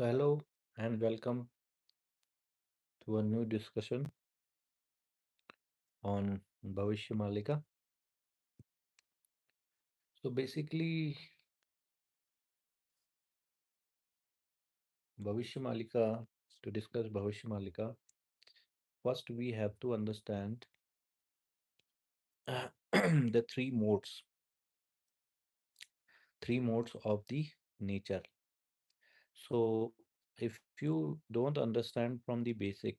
So, hello and welcome to a new discussion on Bhavishya Malika. So, basically, Bhavishya Malika, to discuss Bhavishya Malika, first we have to understand the three modes of the nature. So, if you don't understand from the basic,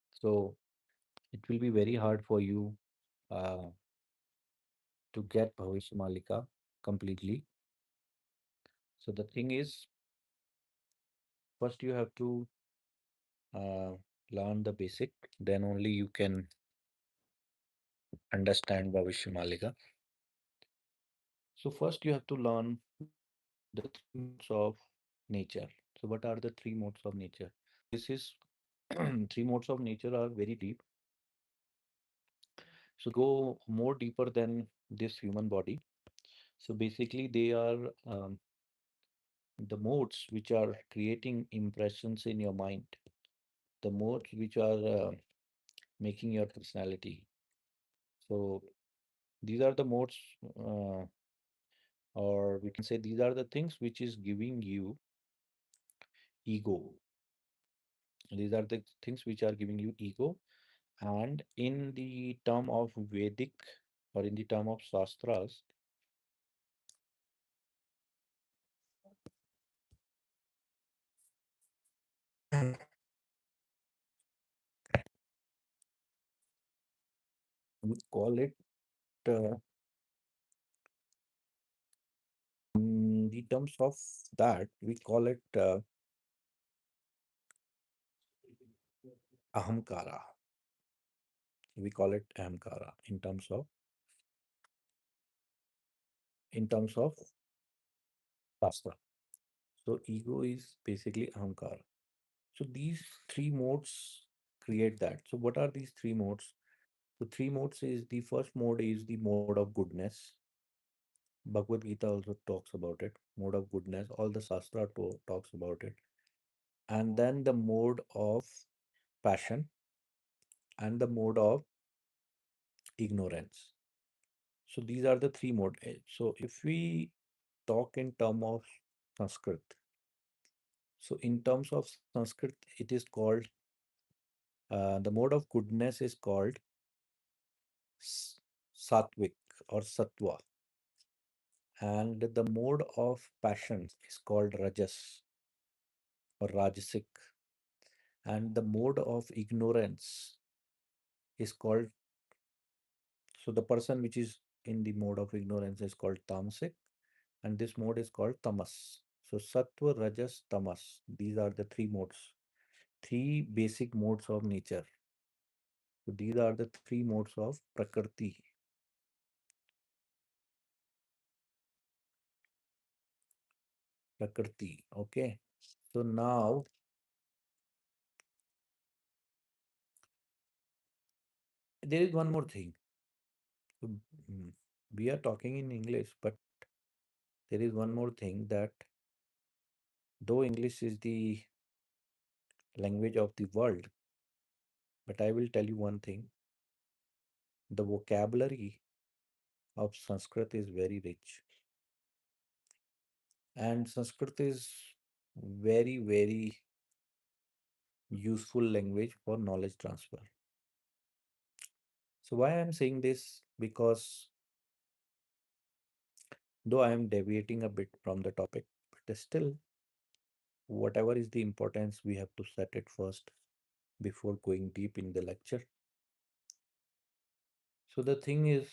so it will be very hard for you uh, to get Bhavishya Malika completely. So, the thing is, first you have to uh, learn the basic, then only you can understand Bhavishya Malika. So first you have to learn the three modes of nature. So what are the three modes of nature? This is three modes of nature are very deep. So they go more deeper than this human body. So basically they are the modes which are creating impressions in your mind, the modes which are making your personality. So these are the modes, uh, or we can say these are the things which is giving you ego. These are the things which are giving you ego. And in the term of Vedic or in the term of Shastras, we call it, uh, in the terms of that, we call it Ahamkara. We call it Ahamkara in terms of Shastra. So ego is basically Ahamkara. So these three modes create that. So what are these three modes? So three modes is the first mode is the mode of goodness. Bhagavad Gita also talks about it. Mode of goodness. All the Shastra talks about it. And then the mode of passion and the mode of ignorance. So these are the three mode. So if we talk in term of Sanskrit, so in terms of Sanskrit, it is called the mode of goodness is called s- Sattvic or Satwa, and the mode of passion is called Rajas or Rajasic, and the mode of ignorance is called, so the person which is in the mode of ignorance is called Tamasic, and this mode is called Tamas. So Sattva, Rajas, Tamas. These are the three modes, three basic modes of nature. So these are the three modes of Prakriti. Prakriti. Okay. So now there is one more thing. So, mm, we are talking in English, but there is one more thing that though English is the language of the world, but I will tell you one thing, the vocabulary of Sanskrit is very rich. And Sanskrit is very, very useful language for knowledge transfer. So why I'm saying this? Because though I am deviating a bit from the topic, but still, whatever is the importance, we have to set it first before going deep in the lecture. So the thing is,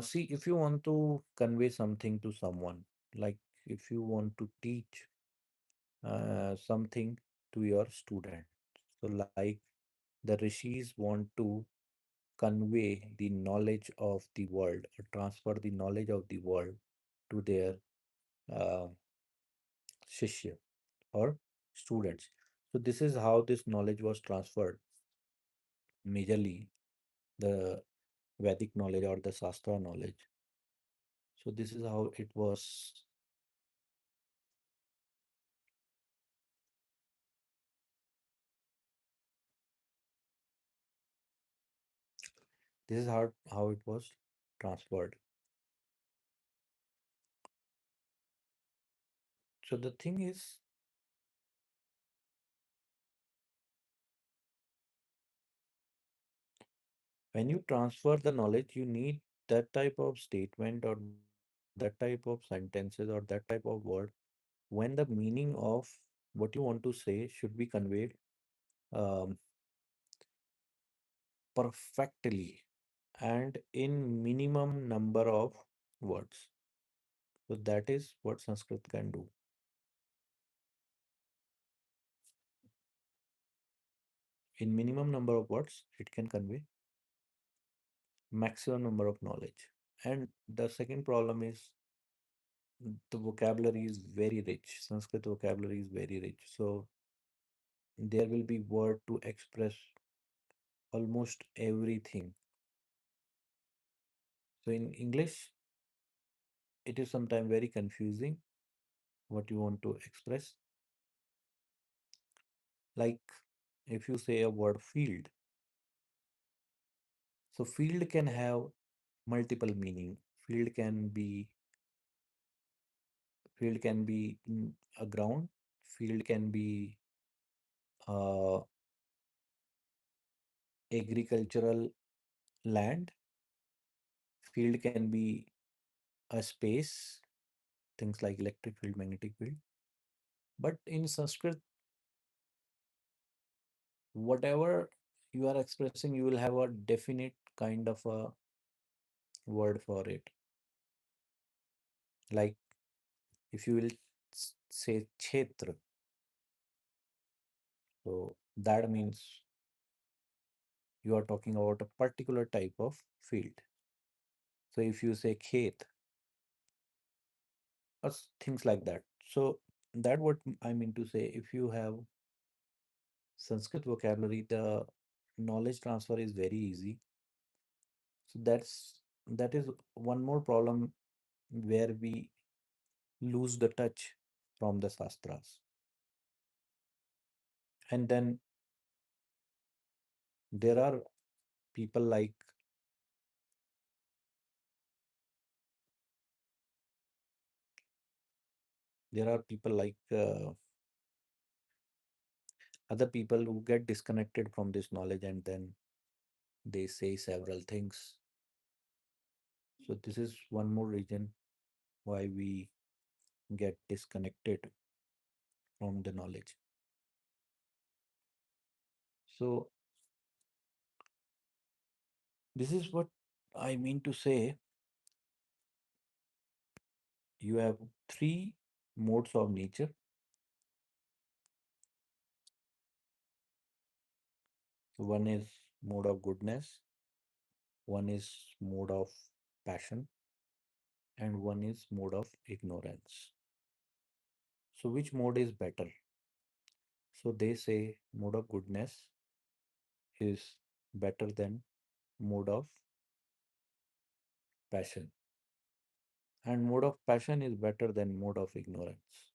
see, if you want to convey something to someone, like if you want to teach something to your student, so like the rishis want to convey the knowledge of the world or transfer the knowledge of the world to their uh, shishya or students. So this is how this knowledge was transferred majorly. The Vedic knowledge or the Shastra knowledge. So this is how it was. This is how it was transferred. So the thing is, when you transfer the knowledge, you need that type of statement or that type of sentences or that type of word when the meaning of what you want to say should be conveyed um, perfectly and in minimum number of words. So that is what Sanskrit can do. In minimum number of words, it can convey maximum number of knowledge. And the second problem is the vocabulary is very rich. Sanskrit vocabulary is very rich. So there will be word to express almost everything. So in English, it is sometimes very confusing what you want to express. Like if you say a word field, so field can have multiple meaning. Field can be field can be a ground. Field can be uh, agricultural land. Field can be a space, things like electric field, magnetic field. But in Sanskrit, whatever you are expressing, you will have a definite kind of a word for it. Like if you will say kshetra, so that means you are talking about a particular type of field. So if you say khet, or things like that. So that what I mean to say. If you have Sanskrit vocabulary, the knowledge transfer is very easy. So that is one more problem where we lose the touch from the Shastras. And then there are people like there are people like other people who get disconnected from this knowledge and then they say several things. So this is one more reason why we get disconnected from the knowledge. So this is what I mean to say. You have three modes of nature. One is mode of goodness, one is mode of passion, and one is mode of ignorance. So which mode is better? So they say mode of goodness is better than mode of passion, and mode of passion is better than mode of ignorance.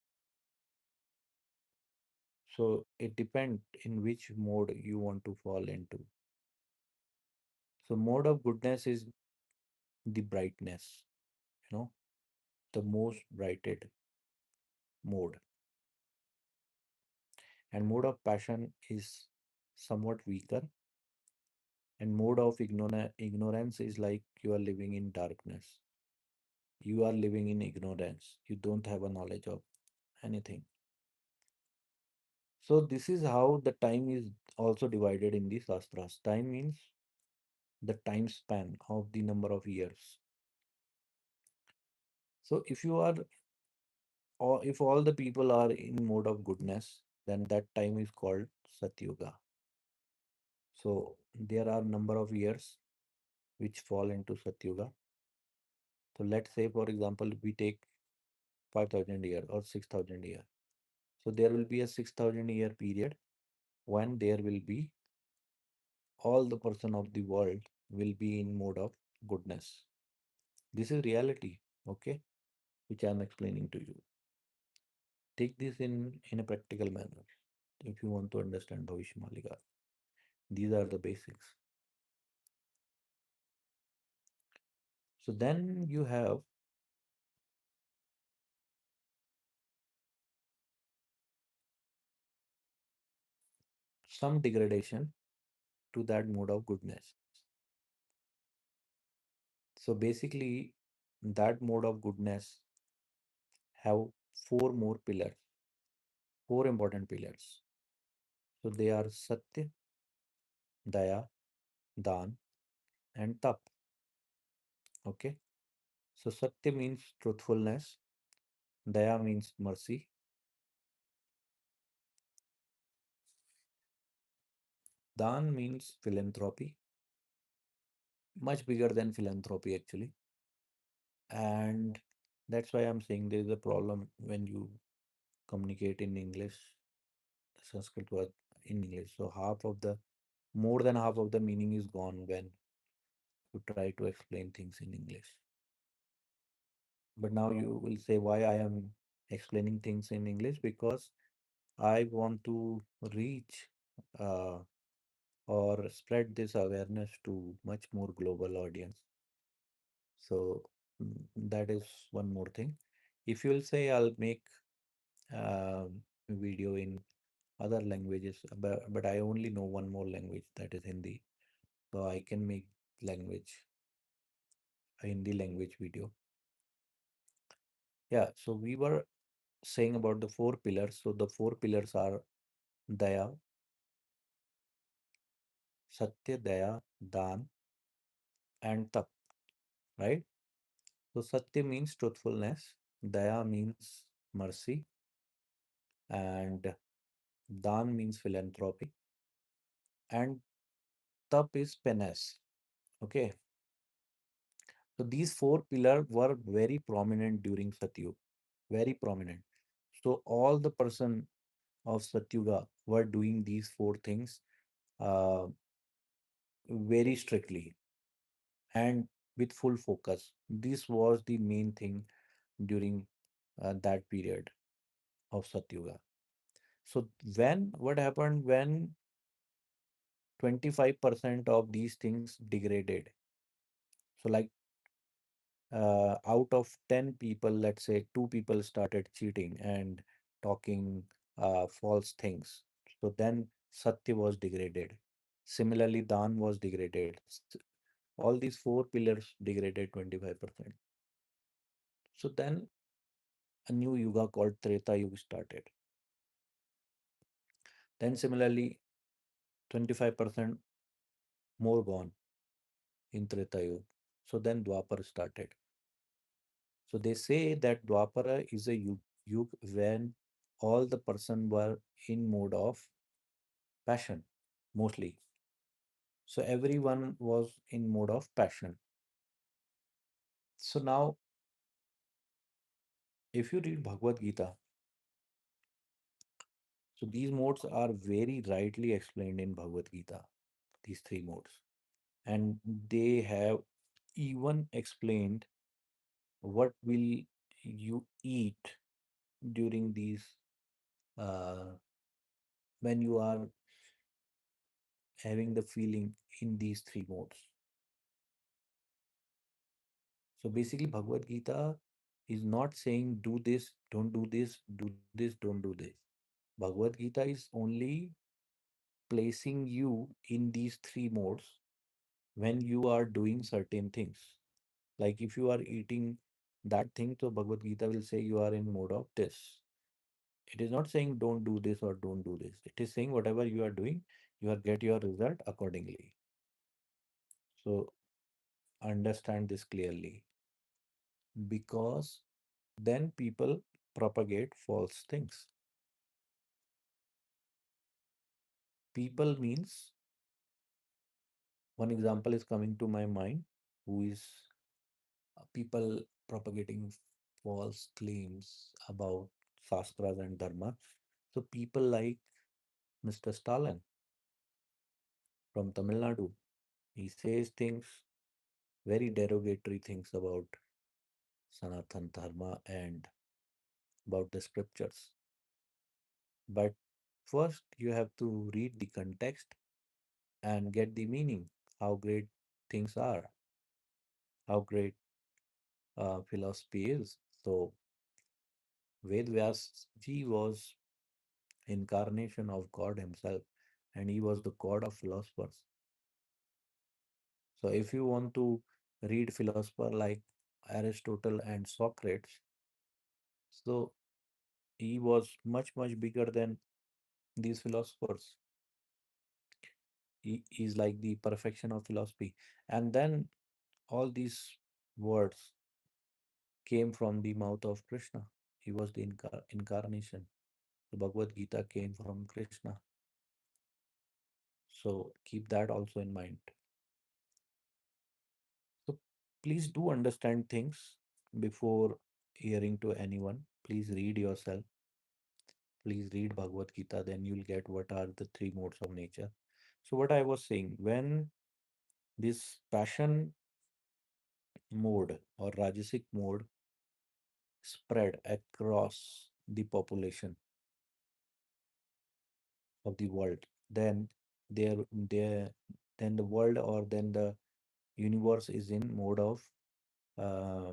So it depends in which mode you want to fall into. So mode of goodness is the brightness, you know, the most brighted mode. And mode of passion is somewhat weaker. And mode of ignorance is like you are living in darkness. You are living in ignorance. You don't have a knowledge of anything. So this is how the time is also divided in the Shastras. Time means the time span of the number of years. So if you are or if all the people are in mode of goodness, then that time is called Satyuga. So there are number of years which fall into Satyuga. So let's say, for example, we take 5,000 year or 6,000 year. So there will be a 6,000 year period when there will be all the person of the world will be in mode of goodness. This is reality, okay, which I am explaining to you. Take this in a practical manner if you want to understand Bhavishya Malika. These are the basics. So then you have some degradation to that mode of goodness. So basically, that mode of goodness have four more pillars, four important pillars. So they are Satya, Daya, Daan, and Tap. Okay. So Satya means truthfulness, Daya means mercy, Daan means philanthropy, much bigger than philanthropy actually. And that's why I'm saying there is a problem when you communicate in English, Sanskrit word in English. So more than half of the meaning is gone when you try to explain things in English. But now you will say why I am explaining things in English, because I want to reach uh, or spread this awareness to much more global audience. So that is one more thing. If you'll say I'll make video in other languages, but I only know one more language, that is Hindi. So I can make language, a Hindi language video. Yeah, so we were saying about the four pillars. So the four pillars are Daya, Satya, Daya, Dan, and Tap, right? So Satya means truthfulness, Daya means mercy, and Dan means philanthropy, and Tap is penance. Okay, so these four pillars were very prominent during Satyug, very prominent. So all the person of Satyuga were doing these four things uh, very strictly and with full focus. This was the main thing during that period of Satyuga. So what happened when 25% of these things degraded? So like out of 10 people, let's say two people started cheating and talking false things. So then Satya was degraded. Similarly, Dan was degraded. All these four pillars degraded 25%. So then a new Yuga called Treta Yuga started. Then similarly, 25% more gone in Treta Yuga. So then Dwapara started. So they say that Dwapara is a yuga when all the person were in mode of passion, mostly. So everyone was in mode of passion. So now, if you read Bhagavad Gita, so these modes are very rightly explained in Bhagavad Gita, these three modes. And they have even explained what will you eat during these uh, when you are having the feeling in these three modes. So basically, Bhagavad Gita is not saying do this, don't do this, do this, don't do this. Bhagavad Gita is only placing you in these three modes when you are doing certain things. Like if you are eating that thing, so Bhagavad Gita will say you are in mode of this. It is not saying don't do this or don't do this. It is saying whatever you are doing, you are get your result accordingly. So understand this clearly, because then people propagate false things. People means one example is coming to my mind, who is people propagating false claims about Shastras and Dharma. So people like Mr. Stalin from Tamil Nadu. He says things, very derogatory things about Sanatan Dharma and about the scriptures. But first, you have to read the context and get the meaning, how great things are, how great philosophy is. So, Ved Vyas ji was incarnation of God himself, and he was the god of philosophers. So, if you want to read philosopher like Aristotle and Socrates, so he was much bigger than these philosophers. He is like the perfection of philosophy. And then all these words came from the mouth of Krishna. He was the incarnation. The Bhagavad Gita came from Krishna. So keep that also in mind. So please do understand things before hearing to anyone. Please read yourself. Please read Bhagavad Gita, then you'll get what are the three modes of nature. So what I was saying, when this passion mode or Rajasic mode spread across the population of the world, then there then the world or then the universe is in mode of uh,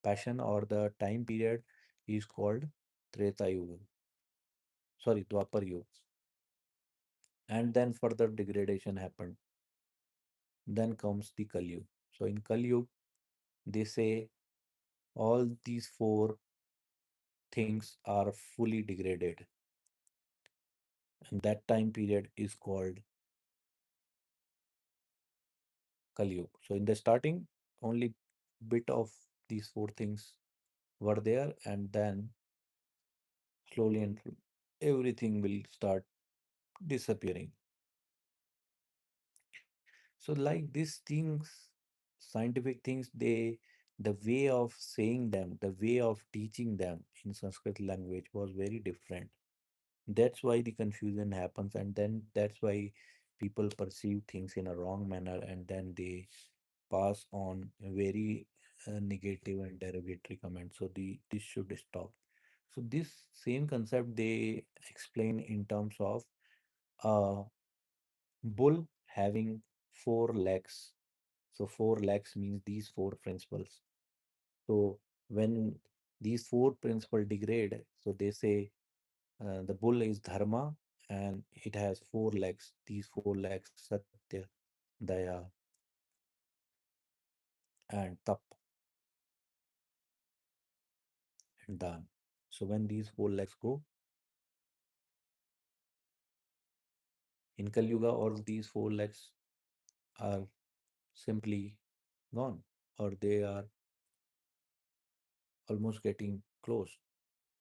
passion, or the time period is called Treta Yuga, sorry, Dwapar Yuga. And then further degradation happened. Then comes the Kali Yuga. So in Kali Yuga, they say all these four things are fully degraded, and that time period is called Kali Yuga. So in the starting, only bit of these four things were there, and then slowly and everything will start disappearing. So like these things, scientific things, the way of saying them, the way of teaching them in Sanskrit language was very different. That's why the confusion happens, and then that's why people perceive things in a wrong manner, and then they pass on a very negative and derogatory comments. So the this should stop. So this same concept they explain in terms of a bull having four legs. So four legs means these four principles. So when these four principles degrade, so they say the bull is dharma and it has four legs. These four legs, Satya, Daya, and Tap, and Daan. So when these four legs go in Kali Yuga, all these four legs are simply gone, or they are almost getting close.